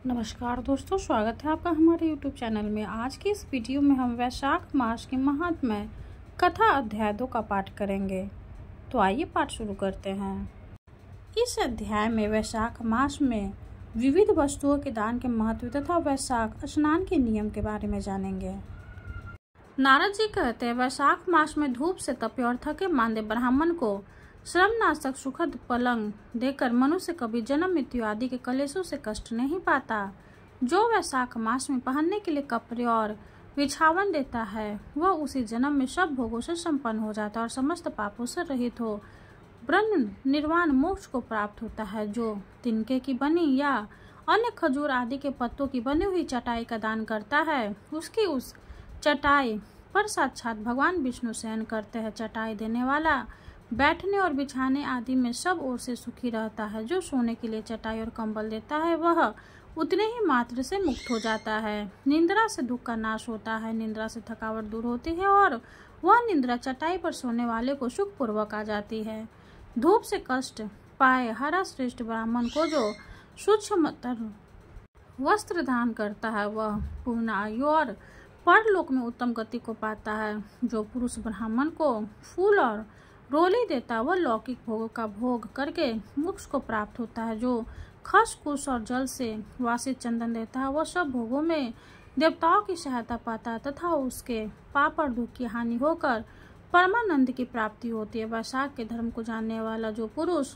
नमस्कार दोस्तों, स्वागत है आपका हमारे YouTube चैनल में। आज की इस वीडियो में हम वैशाख मास के महात्म्य कथा अध्याय 2 का पाठ करेंगे। तो आइए पाठ शुरू करते हैं। इस अध्याय में वैशाख मास में विविध वस्तुओं के दान के महत्व तथा वैशाख स्नान के नियम के बारे में जानेंगे। नारद जी कहते हैं, वैशाख मास में धूप से तपे और थके मांदे ब्राह्मण को श्रमनाशक सुखद पलंग देकर मनुष्य कभी जन्म मृत्यु आदि के कलेशों से कष्ट नहीं पाता। जो वैशाख मास में पहनने के लिए कपड़े और बिछावन देता है वह उसी जन्म में सब भोगों से संपन्न हो जाता है और समस्त पापों से रहित हो ब्रह्म निर्वाण मोक्ष को प्राप्त होता है। जो तिनके की बनी या अन्य खजूर आदि के पत्तों की बनी हुई चटाई का दान करता है उसकी उस चटाई पर साक्षात भगवान विष्णु शयन करते हैं। चटाई देने वाला बैठने और बिछाने आदि में सब ओर से सुखी रहता है। जो सोने के लिए चटाई और कंबल देता है वह उतने ही मात्र से मुक्त हो जाता है। निंद्रा से दुख का नाश होता है, निंद्रा से थकावट दूर होती है और वह निंद्रा चटाई पर सोने वाले को सुख पूर्वक आ जाती है। धूप से कष्ट पाए हरा श्रेष्ठ ब्राह्मण को जो सूक्ष्मतर वस्त्र दान करता है वह पूर्ण आयु और परलोक में उत्तम गति को पाता है। जो पुरुष ब्राह्मण को फूल और रोली देता वह लौकिक भोगों का भोग करके मोक्ष को प्राप्त होता है। जो खस कुश और जल से वासित चंदन देता है वह सब भोगों में देवताओं की सहायता पाता है तथा उसके पाप और दुख की हानि होकर परमानंद की प्राप्ति होती है। वैशाख के धर्म को जानने वाला जो पुरुष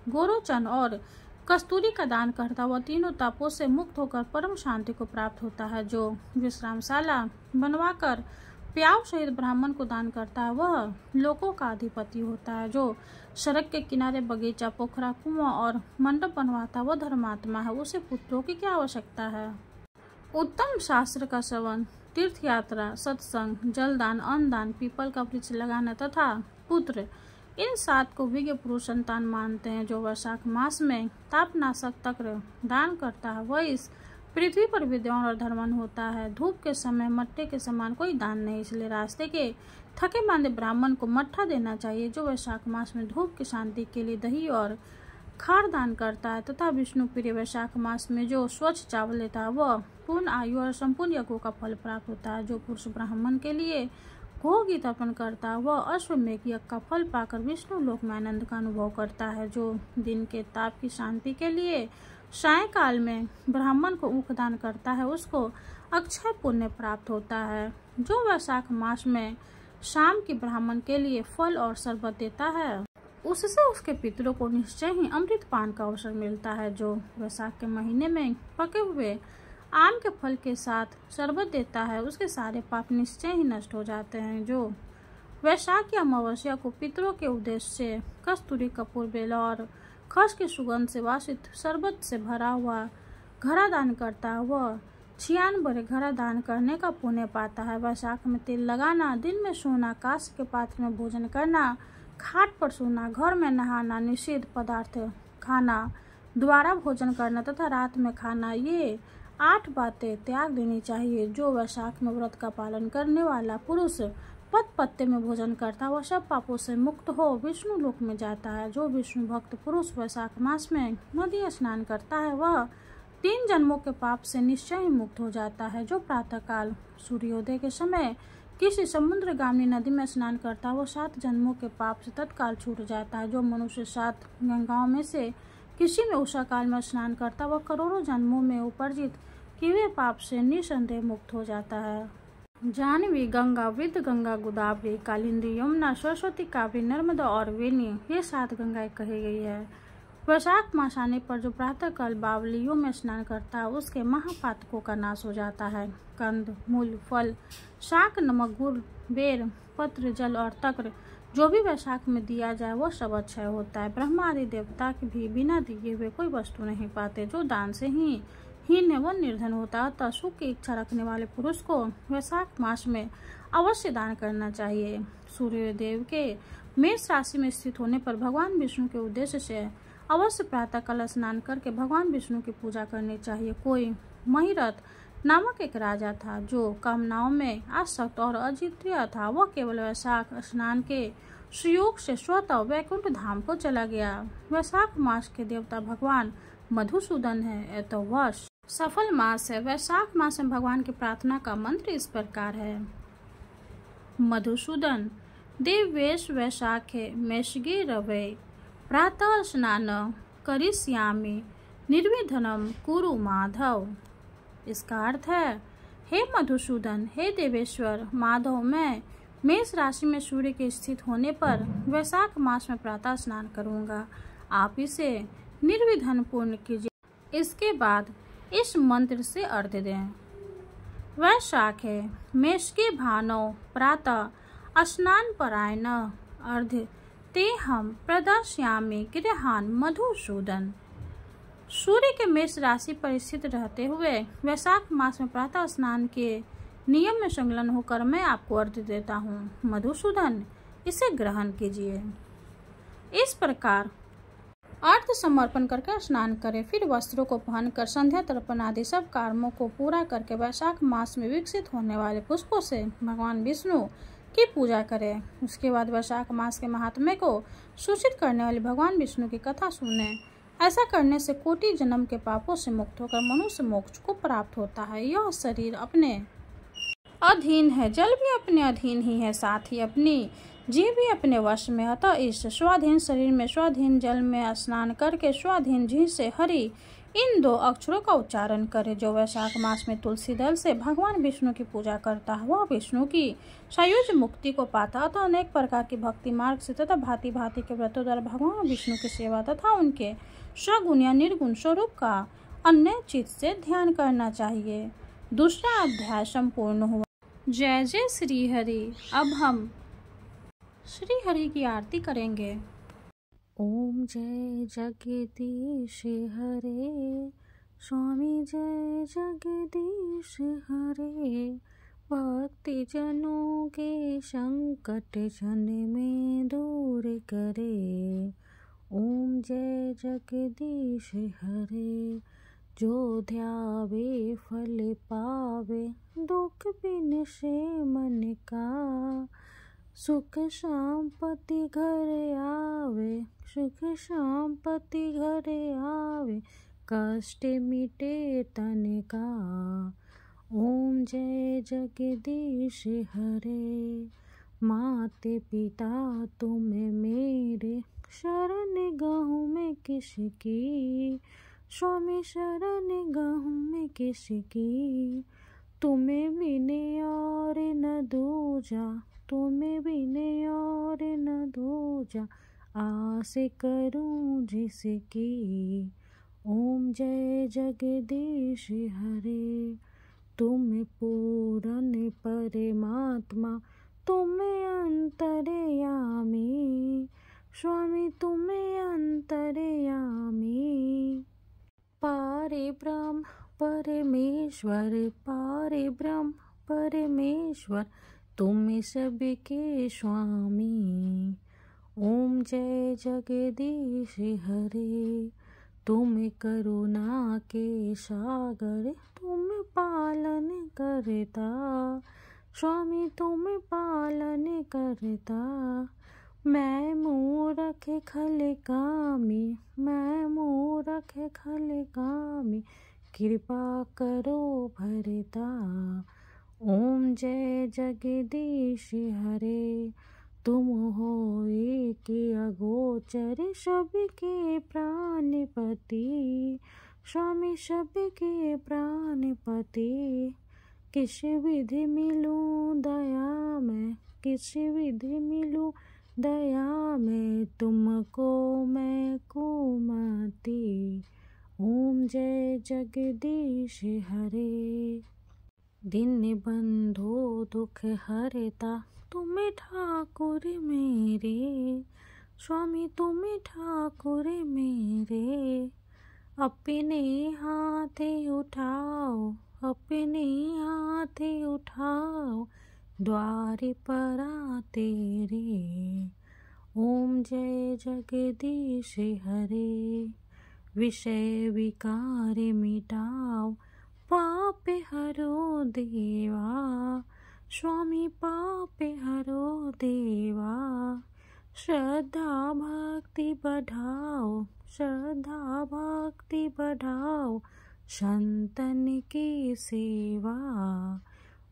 गोरोचन और कस्तूरी का दान करता वह तीनों तापों से मुक्त होकर परम शांति को प्राप्त होता है। जो विश्रामशाला बनवाकर प्याव सहित ब्राह्मण को दान करता है वह लोकों का अधिपति होता है। जो सड़क के किनारे बगीचा, पोखरा, कुआं और मंडप बनवाता वह धर्मात्मा है। उसे पुत्रों की क्या आवश्यकता है। उत्तम शास्त्र का श्रवण, तीर्थ यात्रा, सत्संग, जलदान, अन्नदान, पीपल का वृक्ष लगाना तथा पुत्र, इन 7 को विज्ञ पुरुष संतान मानते हैं। जो वैशाख मास में तापनाशक तक्र दान करता है वह इस पृथ्वी पर विद्वान और धर्मवान होता है। धूप के समय मट्टे के समान कोई दान नहीं, इसलिए रास्ते के थके मांदे ब्राह्मण को मट्ठा देना चाहिए। जो वैशाख मास में धूप की शांति के लिए दही और खार दान करता है तथा विष्णु प्रिय वैशाख मास में जो स्वच्छ चावल लेता है वह पूर्ण आयु और संपूर्ण यज्ञों का फल प्राप्त होता है। जो पुरुष ब्राह्मण के लिए घोघी अर्पण करता है वह अश्वमेघ यज्ञ का फल पाकर विष्णु लोक में आनंद का अनुभव करता है। जो दिन के ताप की शांति के लिए सायंकाल में ब्राह्मण को ऊख दान करता है उसको अक्षय पुण्य प्राप्त होता है। जो वैशाख मास में शाम की ब्राह्मण के लिए फल और शरबत देता है उससे उसके पितरों को निश्चय ही अमृत पान का अवसर मिलता है। जो वैशाख के महीने में पके हुए आम के फल के साथ शरबत देता है उसके सारे पाप निश्चय ही नष्ट हो जाते हैं। जो वैशाख की अमावस्या को पितरों के उद्देश्य से कस्तूरी, कपूर, बेला और खस की सुगंध से वासित शरबत से भरा हुआ घड़ा दान करता है वह 96 घड़ा दान करने का पुण्य पाता है। वैशाख में तिल लगाना, दिन में सोना, कांस्य के पात्र में भोजन करना, खाट पर सोना, घर में नहाना, निषिद्ध पदार्थ खाना, दोबारा भोजन करना तथा रात में खाना, ये 8 बातें त्याग देनी चाहिए। जो वैशाख में व्रत का पालन करने वाला पुरुष पत पत्ते में भोजन करता वह सब पापों से मुक्त हो विष्णु लोक में जाता है। जो विष्णु भक्त पुरुष वैशाख मास में नदी स्नान करता है वह 3 जन्मों के पाप से निश्चय ही मुक्त हो जाता है। जो प्रातःकाल सूर्योदय के समय किसी समुद्रगामी नदी में स्नान करता है वह 7 जन्मों के पाप से तत्काल छूट जाता है। जो मनुष्य 7 गंगाओं में से किसी में उषा काल में स्नान करता वह करोड़ों जन्मों में उपार्जित किए हुए पाप से निसंदेह मुक्त हो जाता है। जाह्नवी, गंगा, वृद्ध गंगा, गोदावरी, कालिंदी, यमुना, सरस्वती, कावेरी, नर्मदा और वेणी, ये 7 गंगाएं कही गई है। वैशाख मास आने पर जो प्रातःकाल बावलियों में स्नान करता है उसके महापातकों का नाश हो जाता है। कंद, मूल, फल, शाक, नमक, गुड़, बेर, पत्र, जल और तक्र जो भी वैशाख में दिया जाए वह सब अक्षय होता है। ब्रह्मा आदि देवता भी बिना दिए हुए कोई वस्तु नहीं पाते। जो दान से ही हीन है वह निर्धन होता है। अतः सुख की इच्छा रखने वाले पुरुष को वैशाख मास में अवश्य दान करना चाहिए। सूर्यदेव के मेष राशि में स्थित होने पर भगवान विष्णु के उद्देश्य से अवश्य प्रातःकाल स्नान करके भगवान विष्णु की पूजा करनी चाहिए। कोई महिरथ नामक एक राजा था जो कामनाओं में आसक्त और अजित्य था। वह केवल वैशाख स्नान के सुयोग से स्वतः वैकुंठ धाम को चला गया। वैशाख मास के देवता भगवान मधुसूदन है। एतवश सफल मास है। वैशाख मास में भगवान की प्रार्थना का मंत्र इस प्रकार है। मधुसूदन देवेश वैशाखे मेषगे रवे प्रातः स्नान करिष्यामि निर्विघ्नं कुरु माधव। इसका अर्थ है, हे मधुसूदन, हे देवेश्वर माधव, मैं मेष राशि में सूर्य के स्थित होने पर वैशाख मास में प्रातः स्नान करूंगा। आप इसे निर्विघ्न पूर्ण कीजिए। इसके बाद इस मंत्र से अर्घ्य दें। वैशाखे मेषके भानो प्रातः स्नान परायण अर्घ्य ते हम प्रदास्यामि गृहान मधुसूदन। सूर्य के मेष राशि पर स्थित रहते हुए वैशाख मास में प्रातः स्नान के नियम में संलग्न होकर मैं आपको अर्घ्य देता हूँ। मधुसूदन, इसे ग्रहण कीजिए। इस प्रकार अर्घ्य समर्पण करके स्नान करें। फिर वस्त्रों को पहनकर संध्या तर्पण आदि सब कर्मों को पूरा करके वैशाख मास में विकसित होने वाले पुष्पों से भगवान विष्णु की पूजा करें। उसके बाद वैशाख मास के महात्म्य को सूचित करने वाली भगवान विष्णु की कथा सुनें। ऐसा करने से कोटि जन्म के पापों से मुक्त होकर मनुष्य मोक्ष को प्राप्त होता है। यह शरीर अपने अधीन है, जल भी अपने अधीन ही है, साथ ही अपनी जीव भी अपने वश में। अतः इस स्वाधीन शरीर में स्वाधीन जल में स्नान करके स्वाधीन जी से हरि इन 2 अक्षरों का उच्चारण करें। जो वैशाख मास में तुलसी दल से भगवान विष्णु की पूजा करता है वह विष्णु की सायुज मुक्ति को पाता। अतः अनेक प्रकार की भक्ति मार्ग से तथा भांति भांति के व्रतों द्वारा भगवान विष्णु की सेवा तथा उनके सगुण या निर्गुण स्वरूप का अन्य चित्त से ध्यान करना चाहिए। दूसरा अध्याय संपूर्ण हुआ। जय जय श्री हरि। अब हम श्री हरि की आरती करेंगे। ओम जय जगदीश हरे, स्वामी जय जगदीश हरे, भक्ति जनों के संकट जन में दूर करे। ओम जय जगदीश हरे, जो ध्यावे फल पावे, दुख बिन से मन का, सुख शांति घर आवे, सुख शांति घर आवे, कष्ट मिटे तन का। ओम जय जगदीश हरे, माते पिता तुम मेरे, शरण गहूँ में किसकी, स्वामी शरण गहूँ में किसकी, तुम्हें बिने और न दूजा, तुम्हें बिने और न दूजा, आस करूं जिसकी। ओम जय जगदीश हरे, तुम पूर्ण परमात्मा, तुम अंतर्यामी, स्वामी तुम अंतर्यामी। पारे ब्रह्म परमेश्वर, पारे ब्रह्म परमेश्वर, तुम सबके स्वामी। ओम जय जगदीश हरे, तुम करुणा के सागर, तुम पालन करता, स्वामी तुम पालन करता। मैं मूरख खल कामी, मैं मूरख खल कामी, कृपा करो भरता। ओम जय जगदीश हरे, तुम हो एक अगोचर, सबके प्राणपति, स्वामी सबके प्राणपति। किस विधि मिलूं दया में, किस विधि मिलूं दया में, तुमको मैं कुमति। ओम जय जगदीश हरे, दिन बंधु दुख हरता, तुम ठाकुर मेरे, स्वामी तुम ठाकुर मेरे। अपने हाथ उठाओ, अपने हाथ उठाओ, द्वार पर तेरे। ओम जय जगदीश हरे, विषय विकार मिटाओ, पाप हरो देवा, स्वामी पाप हरो देवा। श्रद्धा भक्ति बढ़ाओ, श्रद्धा भक्ति बढ़ाओ, संतन की सेवा।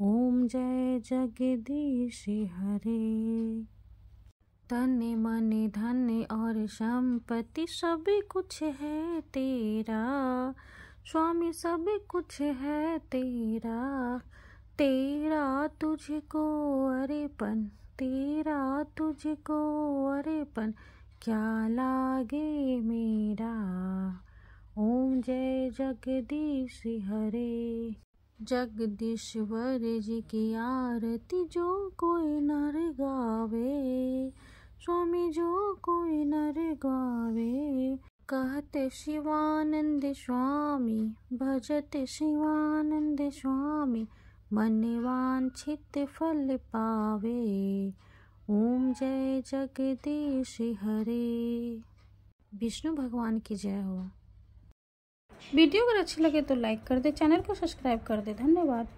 ओम जय जगदीश हरे। तन मन धन और संपत्ति सब कुछ है तेरा, स्वामी सब कुछ है तेरा। तेरा तुझको अर्पण, तेरा तुझको अर्पण, क्या लागे मेरा। ओम जय जगदीश हरे। जगदीश्वर जी की आरती जो कोई नर गावे, स्वामी जो कोई नर गावे। कहते शिवानंद स्वामी, भजते शिवानंद स्वामी, मन वांछित फल पावे। ओम जय जगदीश हरे। विष्णु भगवान की जय हो। वीडियो अगर अच्छी लगे तो लाइक कर दे, चैनल को सब्सक्राइब कर दे। धन्यवाद।